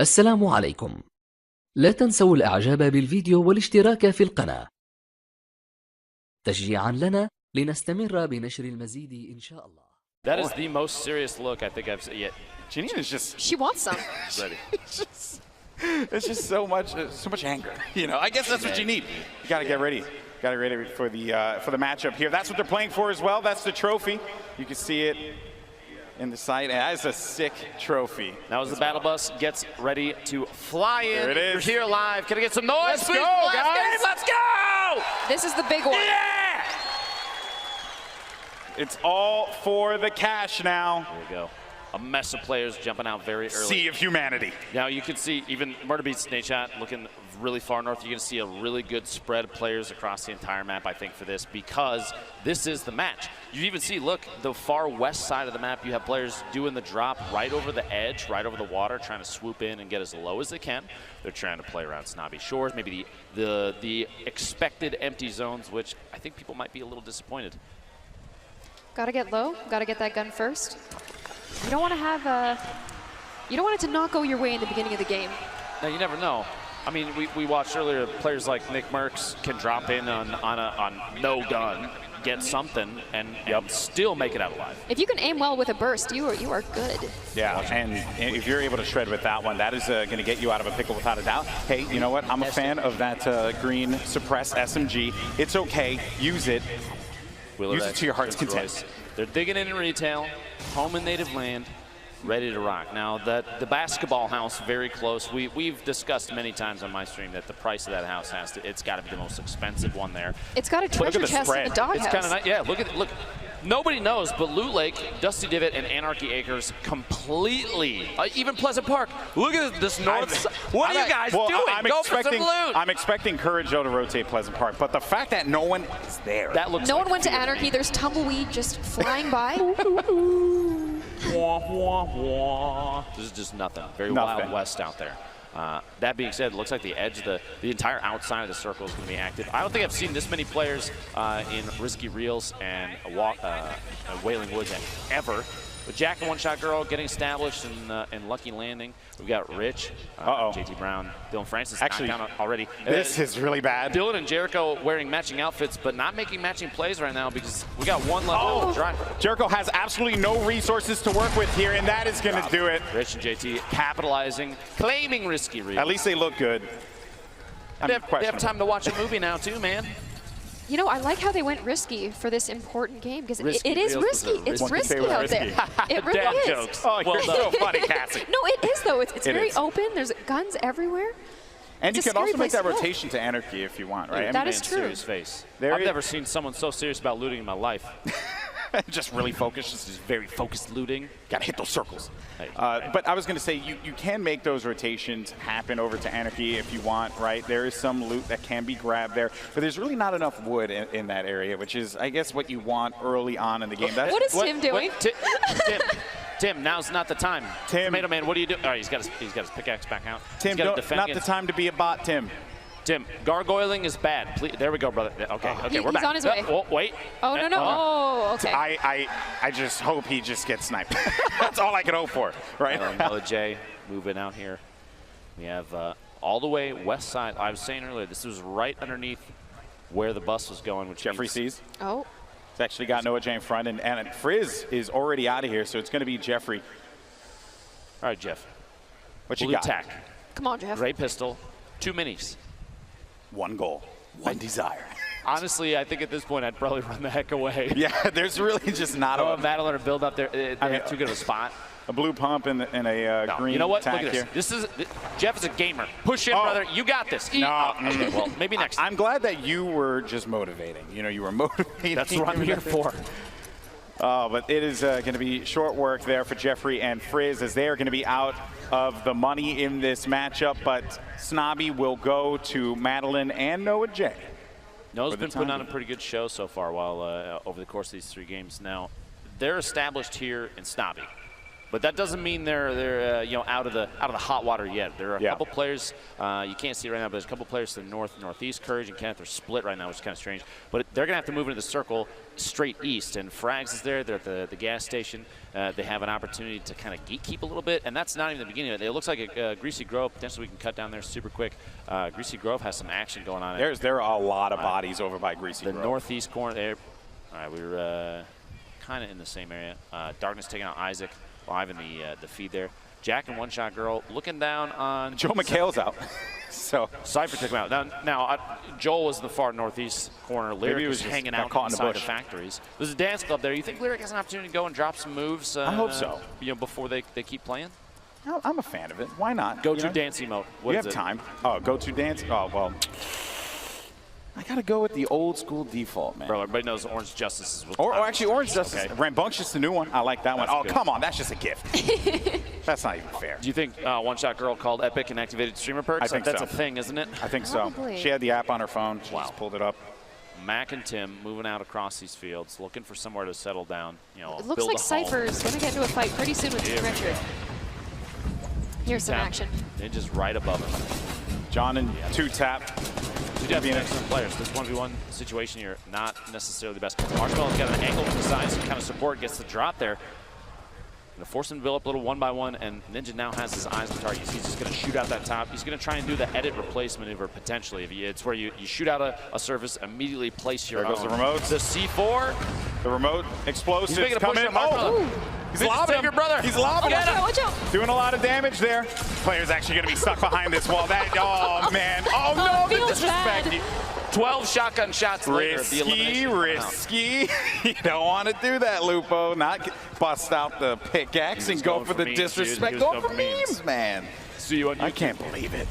السلام عليكم. لا تنسوا الإعجاب بالفيديو والاشتراك في القناة تشجيعا لنا لنستمر بنشر المزيد إن شاء الله. That is the most serious look I think I've seen yet. Janina's just... She wants some. Ready. it's just so much anger. You know, I guess that's what you need. You got to get ready. Got to get ready for the matchup here. That's what they're playing for as well. That's the trophy. You can see it in the sight. That is a sick trophy. Now as the battle bus gets ready to fly in. There it is. You're here live. Can I get some noise? Let's go, guys. Game. Let's go! This is the big one. Yeah! It's all for the cash now. There we go. A mess of players jumping out very early. Sea of humanity. Now you can see even Murder Beats Nate Shot looking really far north. You're going to see a really good spread of players across the entire map, I think, for this, because this is the match. You even see, look, the far west side of the map, you have players doing the drop right over the edge, right over the water, trying to swoop in and get as low as they can. They're trying to play around snobby shores, maybe the expected empty zones, which I think people might be a little disappointed. Gotta get low. Gotta get that gun first. You don't want to have you don't want it to not go your way in the beginning of the game. Now you never know. I mean, we watched earlier players like Nick Merckx can drop in on no gun, get something, and still make it out alive. If you can aim well with a burst, you are good. Yeah, and if you're able to shred with that one, that is going to get you out of a pickle without a doubt. Hey, you know what? I'm a fan of that green suppress SMG. It's okay. Use it. Use it to your heart's content. They're digging in retail, home and native land, ready to rock. Now, the basketball house, very close. We've discussed many times on my stream that the price of that house it's got to be the most expensive one there. It's got a treasure chest in the doghouse. It's kind of nice. Yeah, look. Nobody knows, but Loot Lake, Dusty Divot, and Anarchy Acres completely, even Pleasant Park. Look at this north side. What are you guys doing? Go for some loot. I'm expecting Courage, though, to rotate Pleasant Park, but the fact that no one is there. That looks no like one went to Anarchy. There's tumbleweed just flying by. Wah, wah, wah. This is just nothing. Very Wild West out there. That being said, it looks like the edge, the entire outside of the circle is going to be active. I don't think I've seen this many players in Risky Reels and Wailing Woods ever. But Jack and One Shot Girl getting established in Lucky Landing. We've got Rich, JT Brown, Dylan Francis actually down already. This is really bad. Dylan and Jericho wearing matching outfits, but not making matching plays right now because we got one left on the drive. Jericho has absolutely no resources to work with here, and that is going to do it. Rich and JT capitalizing, claiming Risky Reels. At least they look good. They have time to watch a movie now too, man. You know, I like how they went risky for this important game because it is risky. It's risky out there. It really Dad is. Jokes. Oh, you're so funny, Cassie. No, it is though. It's very open. There's guns everywhere. And it's you can also make that place to rotation to Anarchy if you want, right? That is true. Serious face. I've never seen someone so serious about looting in my life. Just really focused. Just very focused looting. Got to hit those circles. But I was going to say, you can make those rotations happen over to Anarchy if you want, right? There is some loot that can be grabbed there, but there's really not enough wood in that area, which is, I guess, what you want early on in the game. What is Tim doing? Tim, now's not the time. Tim, Tomato Man, what are you doing? All right, he's got his pickaxe back out. Tim, not the time to be a bot, Tim. Tim, gargoyling is bad. Please, there we go, brother. Okay, we're back. He's on his way. Oh, wait. Oh, no. Oh, okay. I just hope he just gets sniped. That's all I can hope for, right? Another J moving out here. We have all the way west side. I was saying earlier, this was right underneath where the bus was going, which Jeffrey sees. Oh. It's actually got Noah J in front, and Frizz is already out of here, so it's going to be Jeffrey. All right, Jeff. What you Blue got? tack. Come on, Jeff. Great pistol. 2 minis. One goal. One desire. Honestly, I think at this point I'd probably run the heck away. Yeah, there's really just not a Madeline or build up there. They have too good of a spot. A blue pump and a green. You know what? Tack Look at this. Here. Jeff is a gamer. Push in, brother. You got this. No. Okay, well, maybe next time. I'm glad that you were just motivating. You know, you were motivating. That's what I'm here for. But it is going to be short work there for Jeffrey and Frizz as they are going to be out of the money in this matchup. But Snobby will go to Madeline and Noah J. Noah's been putting on a pretty good show so far while over the course of these 3 games. Now, they're established here in Snobby. But that doesn't mean they're you know, out of the hot water yet. There are a couple players you can't see it right now, but there's a couple players to the north, northeast. Courage and Kenneth are split right now, which is kind of strange. But they're gonna have to move into the circle straight east. And Frags is there. They're at the gas station. They have an opportunity to kind of gatekeep a little bit, and that's not even the beginning of it. It looks like a Greasy Grove. Potentially, we can cut down there super quick. Greasy Grove has some action going on. There are a lot of bodies over by Greasy Grove. The northeast corner there. All right, we were kind of in the same area. Darkness taking out Isaac live in the feed there. Jack and One Shot Girl looking down on Joe McHale's out. So Cypher took him out. Now Joel was in the far northeast corner. Lyric was hanging out inside the factories. There's a dance club there. You think Lyric has an opportunity to go and drop some moves? I hope so. You know, before they keep playing. I'm a fan of it. Why not? Go-to dance emote. We have time. Oh, go-to dance? Oh, well. I got to go with the old school default, man. Bro, everybody knows Orange Justice is Or actually, Orange Justice. Okay. Rambunctious, the new one. I like that one. Oh, come on. That's just a gift. That's not even fair. Do you think One Shot Girl called Epic and activated streamer perks? I think that's so. a thing, isn't it? I think so. She had the app on her phone. She just pulled it up. Mac and Tim moving out across these fields, looking for somewhere to settle down. You know, it looks like Cypher's going to get into a fight pretty soon with Team Richard. Here's some action. Ninja's right above him. John and two-tap. Two excellent players. This 1v1 situation here, not necessarily the best. Marshmallow's got an angle to the side, some kind of support, gets the drop there. Gonna force him to build up a little 1-by-1, and Ninja now has his eyes on the target. He's just gonna shoot out that top. He's gonna try and do the edit replace maneuver potentially. It's where you shoot out a surface, immediately place your own. There goes the remote. The C4. The remote explosives coming. He's lobbing your brother. He's lobbing. Watch out. Doing a lot of damage there. Player's actually going to be stuck behind this wall. Oh, man. Oh, no. The disrespect. 12 shotgun shots later. Risky. You don't want to do that, Lupo. Not bust out the pickaxe and go for the disrespect. Go for memes, man. See you on YouTube. I can't believe it.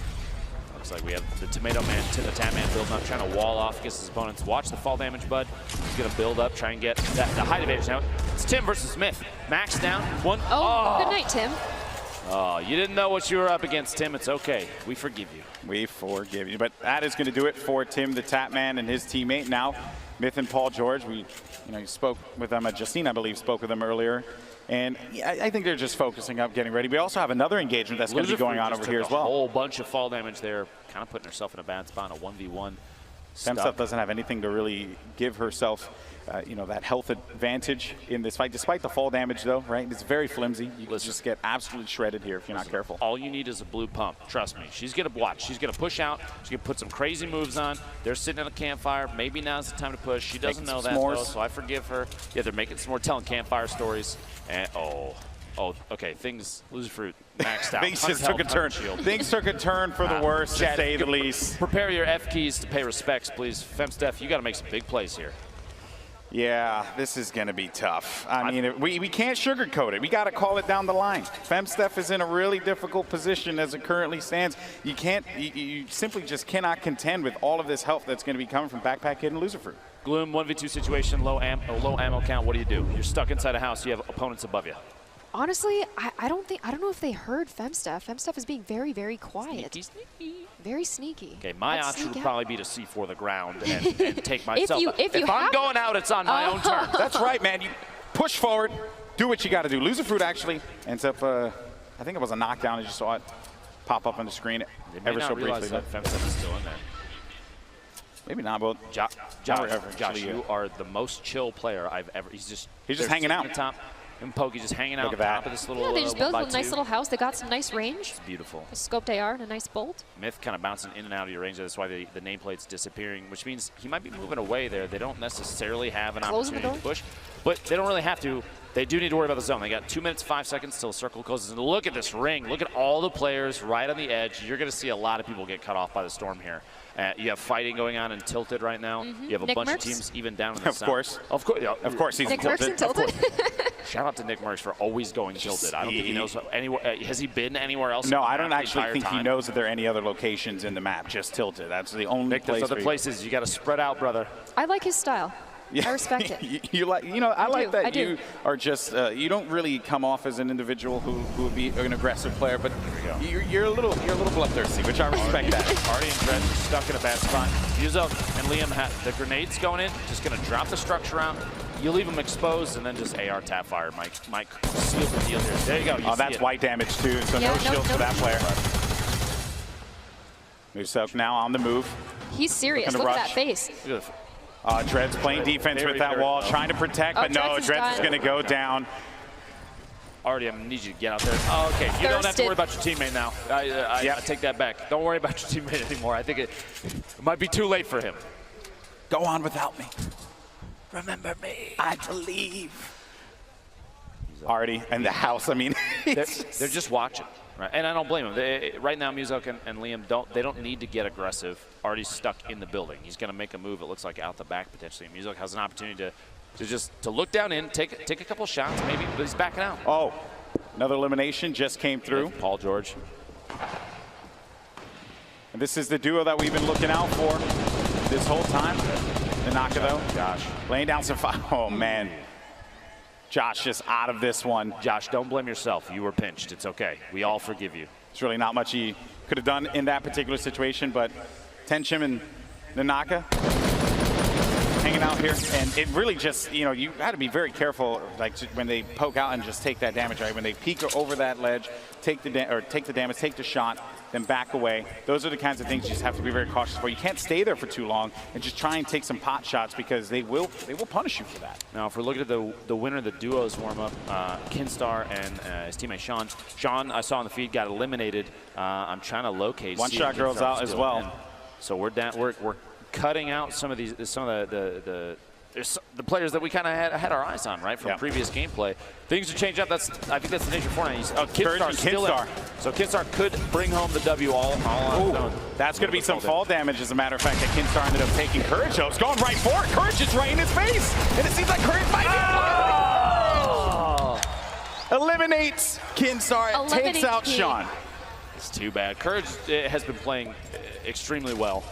Looks like we have the Tomato Man, the Tap Man building up, trying to wall off against his opponents. Watch the fall damage, bud. He's going to build up, try and get the height advantage. Now, it's Tim versus Smith. Max down. One. Oh, good night, Tim. Oh, you didn't know what you were up against, Tim. It's okay. We forgive you. We forgive you. But that is going to do it for Tim, the Tap Man, and his teammate. Now, Myth and Paul George, you spoke with them. Justine, I believe, spoke with them earlier. And I think they're just focusing up, getting ready. We also have another engagement that's going to be going on over here as well. A whole bunch of fall damage there, kind of putting herself in a bad spot, a 1v1. Femstuff doesn't have anything to really give herself, that health advantage in this fight, despite the fall damage, though, right? It's very flimsy. You can just get absolutely shredded here if you're not careful. All you need is a blue pump. Trust me. She's going to watch. She's going to push out. She's going to put some crazy moves on. They're sitting at a campfire. Maybe now's the time to push. She doesn't know that, though, so I forgive her. Yeah, they're making some more telling campfire stories. And, okay, things, lose fruit, maxed out. Things just took a turn. Things took a turn for the worse, to say the least. Prepare your F keys to pay respects, please. Femsteph, you got to make some big plays here. Yeah, this is going to be tough. I mean, we can't sugarcoat it. We got to call it down the line. Femsteph is in a really difficult position as it currently stands. You simply just cannot contend with all of this health that's going to be coming from Backpack Kid and Loser Fruit. Gloom, 1v2 situation, low ammo count. What do? You're stuck inside a house. You have opponents above you. Honestly, I don't know if they heard Femsteph. Femsteph is being very, very quiet. Sneaky. Very sneaky. Okay, my option would probably be to C4 the ground and take myself. If I'm going out, it's on my own turn. That's right, man. You push forward, do what you got to do. Loser Fruit actually ends up, I think it was a knockdown. I just saw it pop up on the screen ever so briefly. That Femsteph is still in there. Maybe not, but Josh, you are the most chill player I've ever. He's just hanging out. At the top. And Pokey just hanging out on top of this little. Yeah, they just built a nice little house. They got some nice range. It's beautiful. A scoped AR and a nice bolt. Myth kind of bouncing in and out of your range. That's why the nameplate's disappearing, which means he might be moving away there. They don't necessarily have an opportunity to push, but they don't really have to. They do need to worry about the zone. They got 2 minutes, 5 seconds till the circle closes. And look at this ring. Look at all the players right on the edge. You're going to see a lot of people get cut off by the storm here. You have fighting going on in Tilted right now. You have a bunch of teams even down in the south. Of course, he's Nick Merckx in Tilted. Shout out to Nick Merckx for always going Tilted. I don't think he knows anywhere. Has he been anywhere else? No, I don't actually think he knows that there are any other locations in the map. Just Tilted. That's the only place. There's other places. You got to spread out, brother. I like his style. Yeah. I respect it. I like that you are just, you don't really come off as an individual who would be an aggressive player, but you're a little bloodthirsty, which I respect that. Party and Dredge stuck in a bad spot. Yuzo and Liam have the grenades going in, just going to drop the structure out. you leave him exposed and then just AR tap fire. Mike seal the deal here. There you go. Oh, that's white damage too, so no shields for that player. Musok now on the move. He's serious. Look at that face. Dread's playing defense with that wall, trying to protect, but no, Dread's is going to go down. Already, I'm going to need you to get out there. Oh, okay, you don't have to worry about your teammate now. I take that back. Don't worry about your teammate anymore. I think it might be too late for him. Go on without me. Remember me. I believe. Already in the house, I mean. they're just watching. Right, and I don't blame him. Right now, Musok and Liam don't need to get aggressive. Already stuck in the building. He's going to make a move. It looks like out the back potentially. Musok has an opportunity to look down in, take a couple shots maybe, but he's backing out. Oh, another elimination just came through. Paul George. And this is the duo that we've been looking out for this whole time. The Naka though. Josh laying down some fire. Oh man. Josh just out of this one. Josh, don't blame yourself. You were pinched. It's okay. We all forgive you. There's really not much he could have done in that particular situation, but Tenchim and Nanaka hanging out here. And it really just, you know, you got to be very careful, like when they poke out and just take that damage, right? When they peek over that ledge, take the damage, take the shot, then back away. Those are the kinds of things you just have to be very cautious for. You can't stay there for too long and just try and take some pot shots because they will punish you for that. Now, if we're looking at the winner of the duos warm-up, Kinstar and his teammate Sean. Sean, I saw on the feed, got eliminated. I'm trying to locate. One shot girls out as well. And so we're down. We're cutting out some of the players that we kind of had our eyes on, right, from previous gameplay. Things are changing up. I think that's the nature of Fortnite. Oh, Kinstar's still in. So Kinstar could bring home the W all on his own. That's going to be some fall damage, as a matter of fact, that Kinstar ended up taking. Courage, though, is going right for it. Courage is right in his face. And it seems like Courage might be eliminates Kinstar, takes out Sean. It's too bad. Courage has been playing extremely well.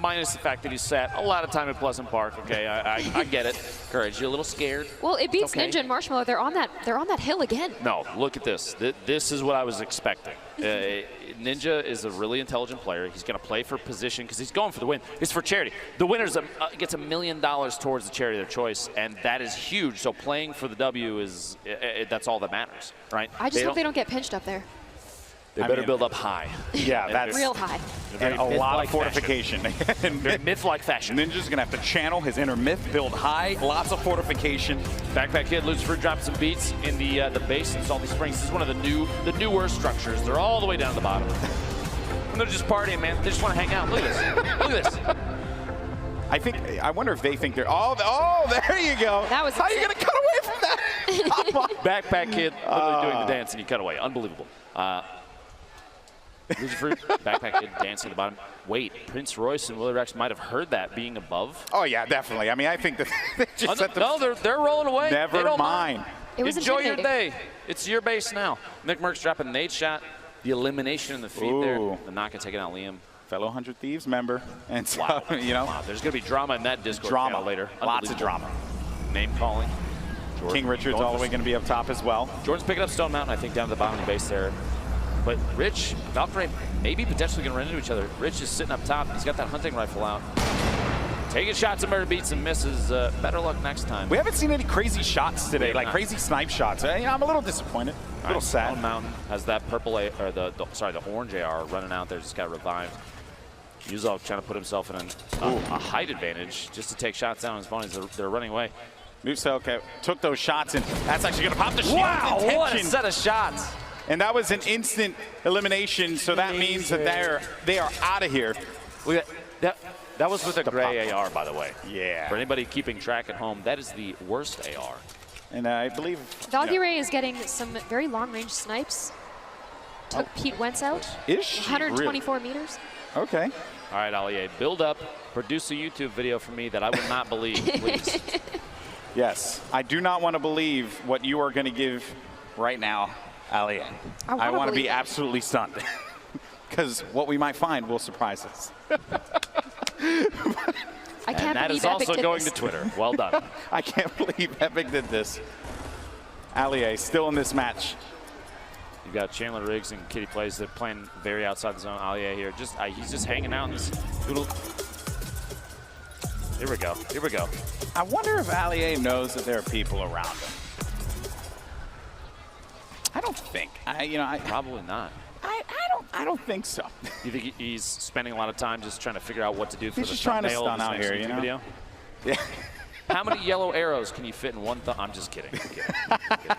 Minus the fact that he sat a lot of time at Pleasant Park. Okay, I get it. Courage, you're a little scared. Well, it beats Ninja and Marshmallow. They're on that hill again. No, look at this. This is what I was expecting. Ninja is a really intelligent player. He's going to play for position because he's going for the win. It's for charity. The winner gets $1 million towards the charity of their choice, and that is huge. So playing for the W is that's all that matters, right? I just hope they don't get pinched up there. They better build up high. Yeah, that's real high. And a lot of fortification. Myth-like fashion. Ninja's going to have to channel his inner myth, build high, lots of fortification. Backpack Kid, Lucifer dropped some beats in the base in Salty Springs. This is one of the newer structures. They're all the way down to the bottom. And they're just partying, man. They just want to hang out. Look at this. Look at this. I wonder if they think they're, oh, there you go. That was How are you going to cut away from that? Backpack Kid literally doing the dance, and you cut away. Unbelievable. Lucifer, Backpack Kid dancing at the bottom. Wait, Prince Royce and Willie Rex might have heard that being above. Oh, yeah, definitely. I mean, I think that they just set them. No, they're rolling away. Never mind. It was Enjoy your day. It's your base now. Nick Merckx dropping an 8 shot. The elimination in the feed there. The Naka taking out Liam. Fellow 100 Thieves member. And so, you know. Wow, there's going to be drama in that Discord channel later. Lots of drama. Name calling. King Richard's all the way going to be up top as well. Jordan's picking up Stone Mountain, I think, down to the bottom of the base there. But Rich, Valkyrie, maybe potentially going to run into each other. Rich is sitting up top. He's got that hunting rifle out. Taking shots at murder beats and misses. Better luck next time. We haven't seen any crazy shots today, like crazy snipe shots. You know, I'm a little disappointed, a little sad. Stone Mountain has that purple, or the orange AR running out there, just got revived. Yuzov trying to put himself in a height advantage just to take shots down on his opponents. They're running away. Musok took those shots, and that's actually going to pop the shield. Wow, what a set of shots. And that was an instant elimination, so that means that they are out of here. That was with a gray AR, by the way. Yeah. For anybody keeping track at home, that is the worst AR. And I believe Valkyrie is getting some very long-range snipes. Took Pete Wentz out. Is she 124 meters. Okay. All right, Allie, build up. Produce a YouTube video for me that I would not believe, please. Yes. I do not want to believe what you are going to give right now, Ali. I want to be absolutely stunned. Because what we might find will surprise us. I can't and that believe is also Epic going to Twitter. Well done. I can't believe Epic did this. Ali still in this match. You've got Chandler Riggs and Kitty Plays. They're playing very outside the zone. Alia here. He's just hanging out in this little. Here we go. Here we go. I wonder if Ali knows that there are people around him. I don't think. Probably not. I don't think so. You think he's spending a lot of time just trying to figure out what to do for He's the just trying to thumbnail of stun this out next here, YouTube video? Yeah. How many yellow arrows can you fit in one thumb? I'm just kidding. I'm kidding.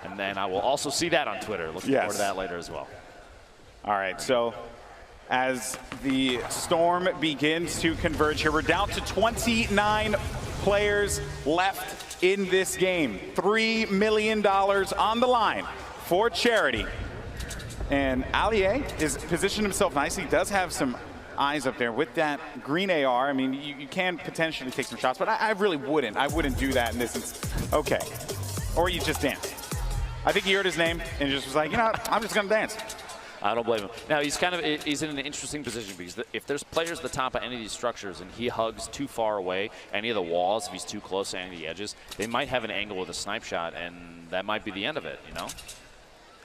And then I will also see that on Twitter. Looking forward to that later as well. All right, so as the storm begins to converge here, we're down to 29 players left in this game. $3 million on the line for charity. And Ali is positioned himself nicely. He does have some eyes up there with that green AR. I mean, you can potentially take some shots, but I really wouldn't. I wouldn't do that in this instance. Okay. Or you just dance. I think he heard his name and just was like, you know what? I'm just going to dance. I don't blame him. Now, he's in an interesting position because if there's players at the top of any of these structures and he hugs too far away, any of the walls, if he's too close to any of the edges, they might have an angle with a snipe shot, and that might be the end of it, you know?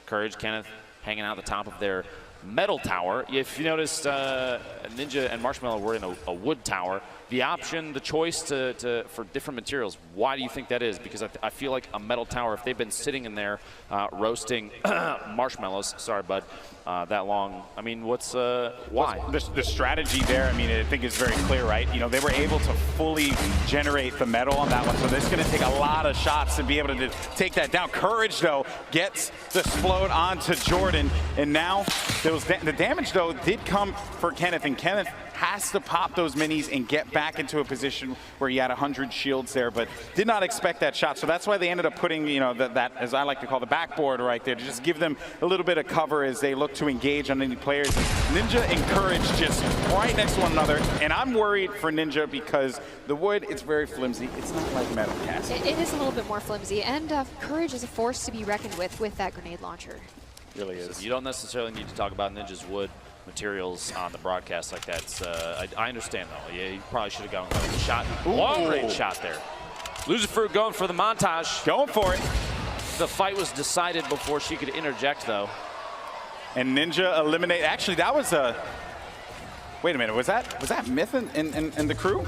Courage, Kenneth, hanging out at the top of their metal tower. If you noticed, Ninja and Marshmallow were in a wood tower. The option, the choice for different materials, why do you think that is? Because I feel like a metal tower, if they've been sitting in there roasting marshmallows, sorry, bud, that long, I mean, why? The strategy there, I mean, I think is very clear, right? You know, they were able to fully generate the metal on that one, so it's going to take a lot of shots to be able to take that down. Courage, though, gets the explode onto Jordan, and now the damage, though, did come for Kenneth, and Kenneth has to pop those minis and get back into a position where he had 100 shields there, but did not expect that shot. So that's why they ended up putting, you know, that as I like to call the backboard right there, to just give them a little bit of cover as they look to engage on any players. Ninja and Courage just right next to one another, and I'm worried for Ninja because the wood, it's very flimsy. It's not like metal cast. It is a little bit more flimsy, and Courage is a force to be reckoned with that grenade launcher. Really is. So you don't necessarily need to talk about Ninja's wood materials on the broadcast like that. I understand, though. Yeah, he probably should have gone with a shot. Long-range shot there. Loser Fruit going for the montage. Going for it. The fight was decided before she could interject, though. And Ninja eliminate. Actually, that was a. Wait a minute. Was that Myth and the crew?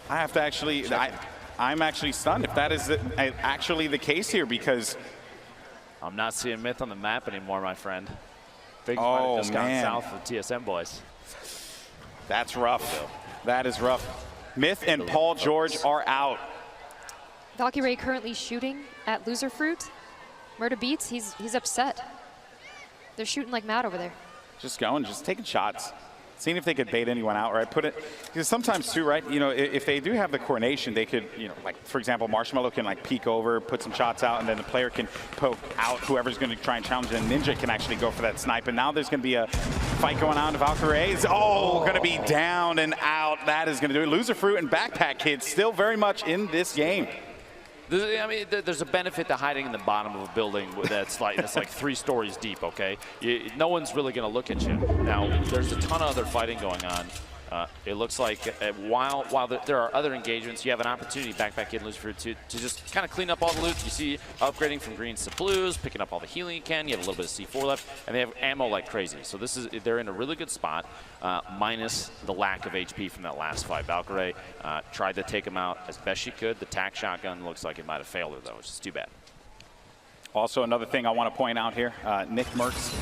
I have to actually. I'm actually stunned if that is actually the case here, because I'm not seeing Myth on the map anymore, my friend. Things oh, might have just gone man. south of TSM boys. That's rough. That is rough. Myth and Paul George are out. Valkyrie currently shooting at Loser Fruit. Murder Beats, he's upset. They're shooting like mad over there. Just going, just taking shots. Seeing if they could bait anyone out, right? Put it, because sometimes too, right? You know, if they do have the coordination, they could, you know, like for example, Marshmallow can like peek over, put some shots out, and then the player can poke out whoever's going to try and challenge, and Ninja can actually go for that snipe. And now there's going to be a fight going on. Valkyrie is going to be down and out. That is going to do it. Loser Fruit and Backpack Kids still very much in this game. I mean, there's a benefit to hiding in the bottom of a building that's like 3 stories deep, okay? No one's really going to look at you. Now, there's a ton of other fighting going on. It looks like while there are other engagements, you have an opportunity, Backpack Kid and Loser Fruit, to just kind of clean up all the loot. You see upgrading from greens to blues, picking up all the healing you can. You have a little bit of C4 left, and they have ammo like crazy. So they're in a really good spot, minus the lack of HP from that last fight. Valkyrie tried to take him out as best she could. The tac shotgun looks like it might have failed her, though, which is too bad. Also, another thing I want to point out here, Nick Merckx,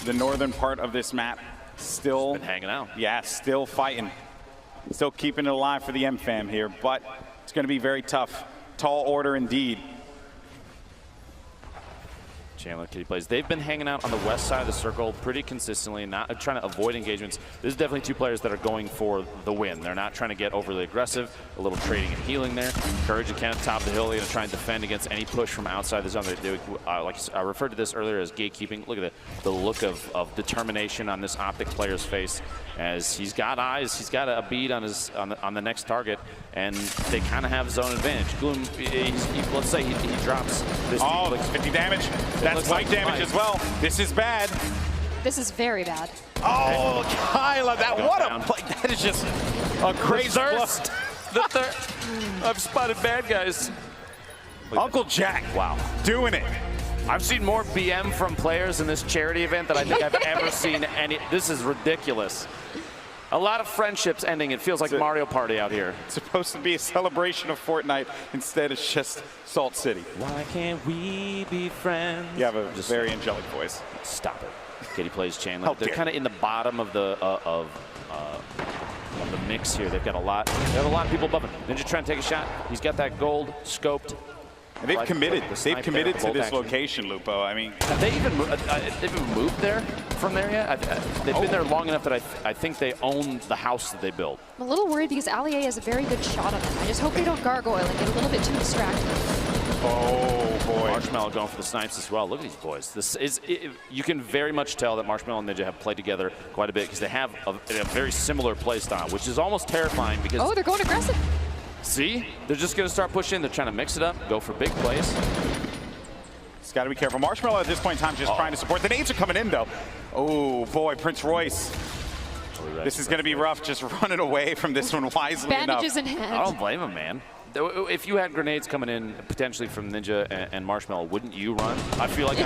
the northern part of this map, still been hanging out. Yeah, still fighting. Still keeping it alive for the M-Fam here, but it's going to be very tough. Tall order indeed. Chandler Kitty plays. They've been hanging out on the west side of the circle pretty consistently, not trying to avoid engagements. This is definitely 2 players that are going for the win. They're not trying to get overly aggressive. A little trading and healing there. Courage and Kenneth top of the hill. They're going to try and defend against any push from outside the zone. Like I referred to this earlier as gatekeeping. Look at the look of determination on this Optic player's face, as he's got eyes. He's got a bead on the next target, and they kind of have zone advantage. Gloom, let's say he drops this. Oh, 50 damage. That's light damage as well. This is bad. This is very bad. Oh, Kyla, what a play. That is just a crazy thirst. The third. I've spotted bad guys. Uncle Jack, wow, doing it. I've seen more BM from players in this charity event than I think I've ever seen any. This is ridiculous. A lot of friendships ending. It feels like Mario Party out here. It's supposed to be a celebration of Fortnite. Instead, it's just Salt City. Why can't we be friends? You have a very angelic voice. Stop it. Kitty plays Chandler. They're kind of in the bottom of the mix here. They've got a lot. They have a lot of people above him. Ninja trying to take a shot. He's got that gold scoped. And they've committed. They've committed to this location, Lupo. I mean, have they even moved there from there yet? They've been there long enough that I think they own the house that they built. I'm a little worried because Allier has a very good shot on them. I just hope they don't gargoyle and get a little bit too distracted. Oh boy! Marshmallow going for the snipes as well. Look at these boys. You can very much tell that Marshmallow and Ninja have played together quite a bit because they have a very similar play style, which is almost terrifying because. Oh, they're going aggressive. See? They're just going to start pushing. They're trying to mix it up, go for big plays. It's got to be careful. Marshmallow at this point in time just trying to support. The nades are coming in, though. Oh, boy, Prince Royce. This is going to be rough, just running away from this one wisely Bandages enough. in hand. I don't blame him, man. If you had grenades coming in potentially from Ninja and Marshmallow, wouldn't you run? I feel like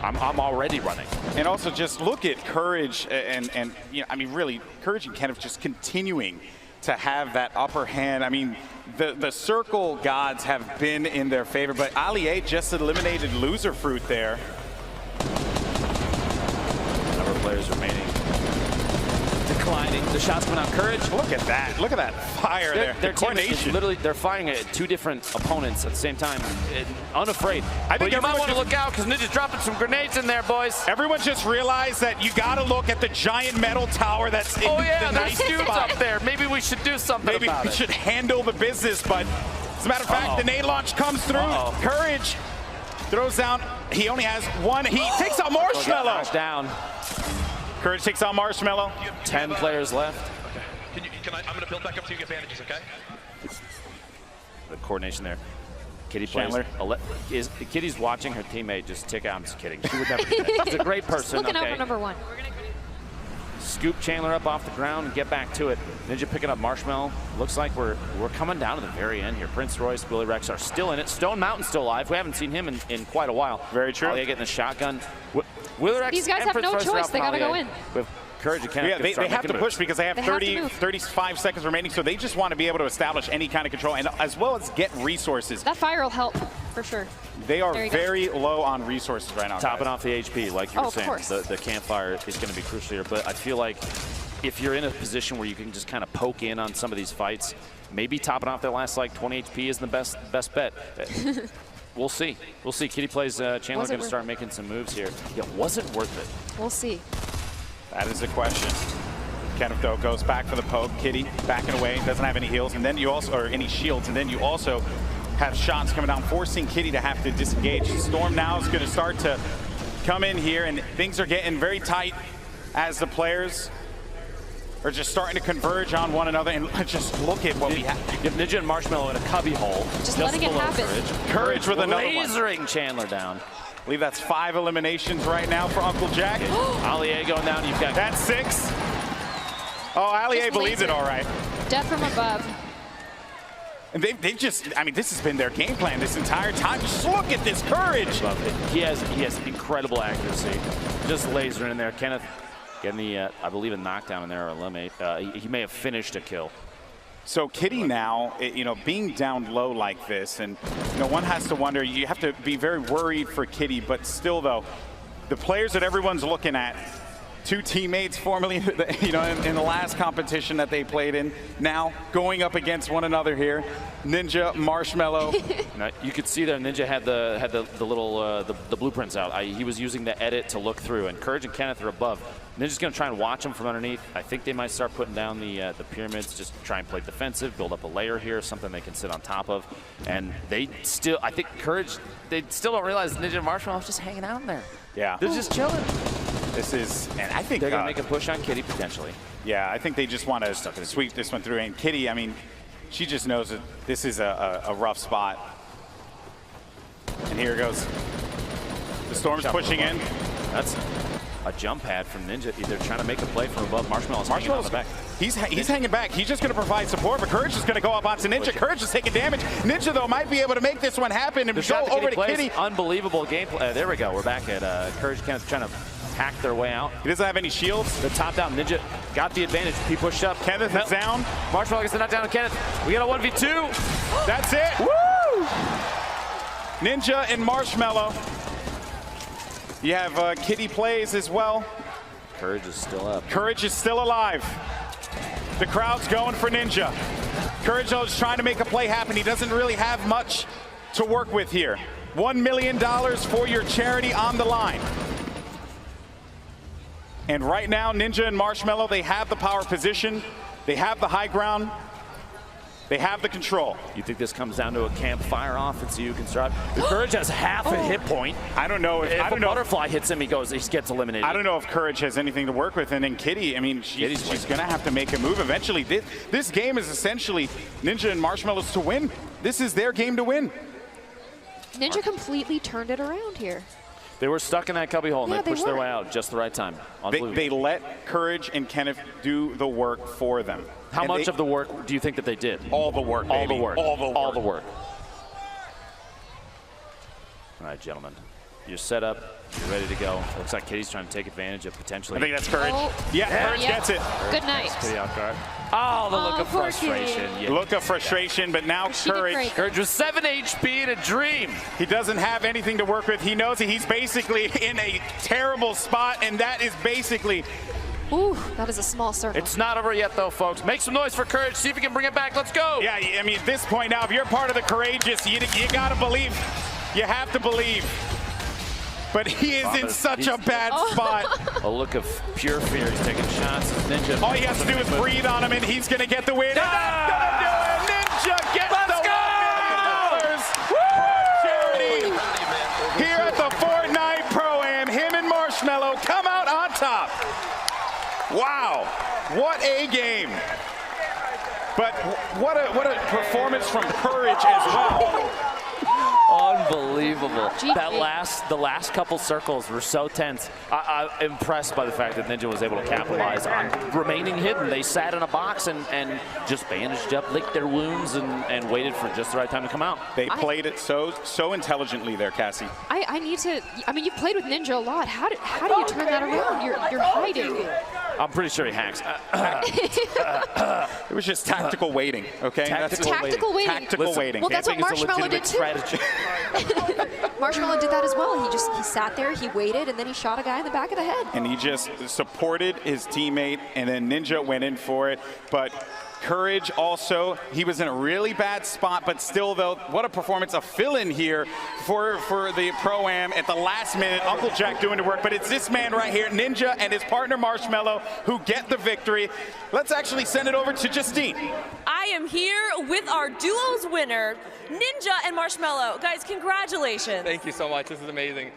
I'm already running. And also just look at Courage and you know, I mean, really, Courage and Kenneth just continuing to have that upper hand. I mean, the circle gods have been in their favor, but Allier just eliminated Loser Fruit there. Number of players remaining. Declining. The shots coming out. Courage. Look at that. Look at that fire there. Their coordination. Literally, they're firing at two different opponents at the same time. Unafraid. I think you might want to look out because Ninja's dropping some grenades in there, boys. Everyone just realized that you got to look at the giant metal tower that's in the there's dudes up there. Maybe we should do something Maybe about we should handle the business, but as a matter of fact, the nade launch comes through. Courage throws down. He only has one. He takes out Marshmallow. Down. Courage takes out Marshmallow. 10 players left. Okay. I'm going to build back up so you get bandages, okay? The coordination there. Kitty plays. Kitty's watching her teammate just tick out. I'm just kidding. She would never do that. She's a great person. Looking out for number one. Scoop Chandler up off the ground and get back to it. Ninja picking up Marshmallow. Looks like we're coming down to the very end here. Prince Royce, Willie Rex are still in it. Stone Mountain's still alive. We haven't seen him in quite a while. Very true. They getting the shotgun. Willie Rex. These guys have no choice. They got to go in. With Courage and Kenneth. Yeah, they have to push because they have 35 seconds remaining, so they just want to be able to establish any kind of control and as well as get resources. That fire will help for sure. They are very low on resources right now. Topping off the HP, like you were saying. Of course. The campfire is going to be crucial here, but I feel like if you're in a position where you can just kind of poke in on some of these fights, maybe topping off their last like 20 HP is the best bet. We'll see. We'll see. Kitty plays Chandler's going to start making some moves here. Yeah, was it worth it? We'll see. That is the question. Kenneth, though, goes back for the poke. Kitty backing away, doesn't have any heals, and then you also, or any shields, and then you also have shots coming down, forcing Kitty to have to disengage. Storm now is going to start to come in here, and things are getting very tight as the players are just starting to converge on one another. And just look at what we have. Ninja and Marshmallow in a cubby hole. Just letting it happen. Courage with another one. Lasering Chandler down. I believe that's 5 eliminations right now for Uncle Jack. Allier going down. You've got that's 6. Oh, Allier believes it all right. Death from above. And they've just, I mean, this has been their game plan this entire time. Just look at this Courage. He has incredible accuracy. Just lasering in there. Kenneth getting the, I believe, a knockdown in there or eliminate. He may have finished a kill. So Kitty now, you know, being down low like this, and you know, one has to wonder, you have to be very worried for Kitty, but still though, the players that everyone's looking at, 2 teammates formerly, you know, in the last competition that they played in, now going up against one another here. Ninja, Marshmallow. Now, you could see there, Ninja had the little the blueprints out. He was using the edit to look through, and Courage and Kenneth are above. Ninja's going to try and watch them from underneath. I think they might start putting down the pyramids, just try and play defensive, build up a layer here, something they can sit on top of. And they still, I think Courage, they still don't realize Ninja and Marshmallow is just hanging out in there. Yeah. They're just chilling. This is, and I think they're going to make a push on Kitty potentially. Yeah, I think they just want to sweep this one through. And Kitty, I mean, she just knows that this is a rough spot. And here it goes. The Storm's pushing in. That's a jump pad from Ninja. They're trying to make a play from above. Marshmallow's hanging on the back. He's hanging back. He's just going to provide support, but Courage is going to go up onto Ninja. Courage is taking damage. Ninja, though, might be able to make this one happen and go over to Kitty. Unbelievable gameplay. There we go. We're back at Courage Kenneth trying to hacked their way out. He doesn't have any shields. The top down Ninja got the advantage. He pushed up. Kenneth is down. Marshmallow gets the knockdown on Kenneth. We got a 1v2. That's it. Woo! Ninja and Marshmallow. You have Kitty plays as well. Courage is still up. Courage is still alive. The crowd's going for Ninja. Courage is trying to make a play happen. He doesn't really have much to work with here. $1 million for your charity on the line. And right now, Ninja and Marshmallow, they have the power position. They have the high ground. They have the control. You think this comes down to a campfire offense you can start? The Courage has half a hit point. I don't know if a butterfly hits him, he gets eliminated. I don't know if Courage has anything to work with. And then Kitty, I mean, she's going to have to make a move eventually. This game is essentially Ninja and Marshmallow's to win. This is their game to win. Ninja completely turned it around here. They were stuck in that cubby hole, and Yeah, they pushed they their were. way out just the right time. They let Courage and Kenneth do the work for them. How much of the work do you think that they did? All the work, All baby. the work. All the work. All the work. All right, gentlemen. You're set up. You're ready to go. Looks like Kitty's trying to take advantage of potentially. I think that's Courage. Oh. Yeah, Courage Yeah. gets it. Good night. Kitty off guard. Oh, the look of poor frustration. Kitty. Yeah. Look of frustration, but now She did Courage. great. Courage with 7 HP and a dream. He doesn't have anything to work with. He knows that he's basically in a terrible spot, and that is basically. Ooh, that is a small circle. It's not over yet, though, folks. Make some noise for Courage. See if we can bring it back. Let's go. Yeah, I mean, at this point now, if you're part of the courageous, you got to believe. You have to believe. But he is in such a bad spot. A look of pure fear. He's taking shots. Ninja. All he has to do is breathe on him, and he's going to get the win. And that's going to do it. Ninja gets Let's the go! $1 million charity. Here at the Fortnite Pro-Am, him and Marshmallow come out on top. Wow, what a game. But what a performance from Courage as well. Unbelievable. GG. The last couple circles were so tense. I'm impressed by the fact that Ninja was able to capitalize on remaining hidden. They sat in a box and just bandaged up, licked their wounds, and waited for just the right time to come out. They played it so intelligently there, Cassie. I need to. I mean, you've played with Ninja a lot. How do you turn that around? You're hiding. I'm pretty sure he hacks. It was just tactical waiting, okay? Tactical waiting. Tactical waiting. Well, that's what Camping is a Marshmallow did legitimate too. strategy. Marshmallow did that as well. He sat there, he waited, and then he shot a guy in the back of the head. And he just supported his teammate, and then Ninja went in for it. But Courage also, he was in a really bad spot, but still, though, what a performance, a fill-in here for the Pro-Am at the last minute. Uncle Jack doing the work, but it's this man right here, Ninja, and his partner Marshmallow, who get the victory. Let's actually send it over to Justine. I am here with our duos winner, Ninja and Marshmallow. Guys, congratulations. Thank you so much. This is amazing.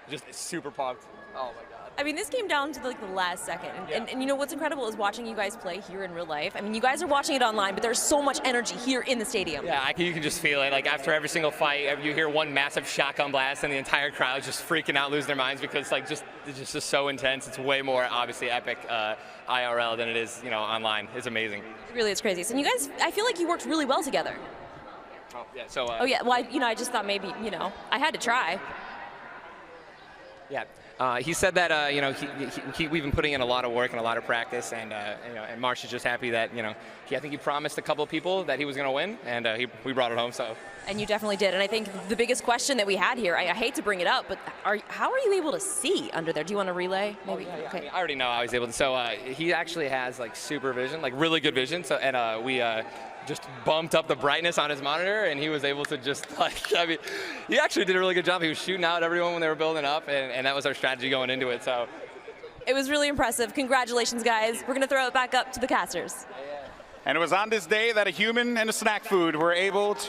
Just super pumped. Oh my God. I mean, this came down to like the last second. And you know what's incredible is watching you guys play here in real life. I mean, you guys are watching it online, but there's so much energy here in the stadium. Yeah, you can just feel it. Like after every single fight, you hear one massive shotgun blast and the entire crowd's just freaking out, losing their minds because it's just so intense. It's way more obviously epic IRL than it is, online. It's amazing. Really, it's crazy. So you guys, I feel like you worked really well together. Oh, yeah, so. Oh yeah, well, I just thought maybe, I had to try. Yeah. He said that we've been putting in a lot of work and a lot of practice, and and Marsh is just happy that I think he promised a couple of people that he was going to win, and we brought it home. So. And you definitely did. And I think the biggest question that we had here, I hate to bring it up, but how are you able to see under there? Do you want to relay? Maybe. Oh, yeah. Okay. I mean, I already know how he's able to. So he actually has like super vision, like really good vision. So and we. Just bumped up the brightness on his monitor, and he was able to just he actually did a really good job. He was shooting out everyone when they were building up, and that was our strategy going into it. So it was really impressive. Congratulations, guys. We're gonna throw it back up to the casters. And it was on this day that a human and a snack food were able to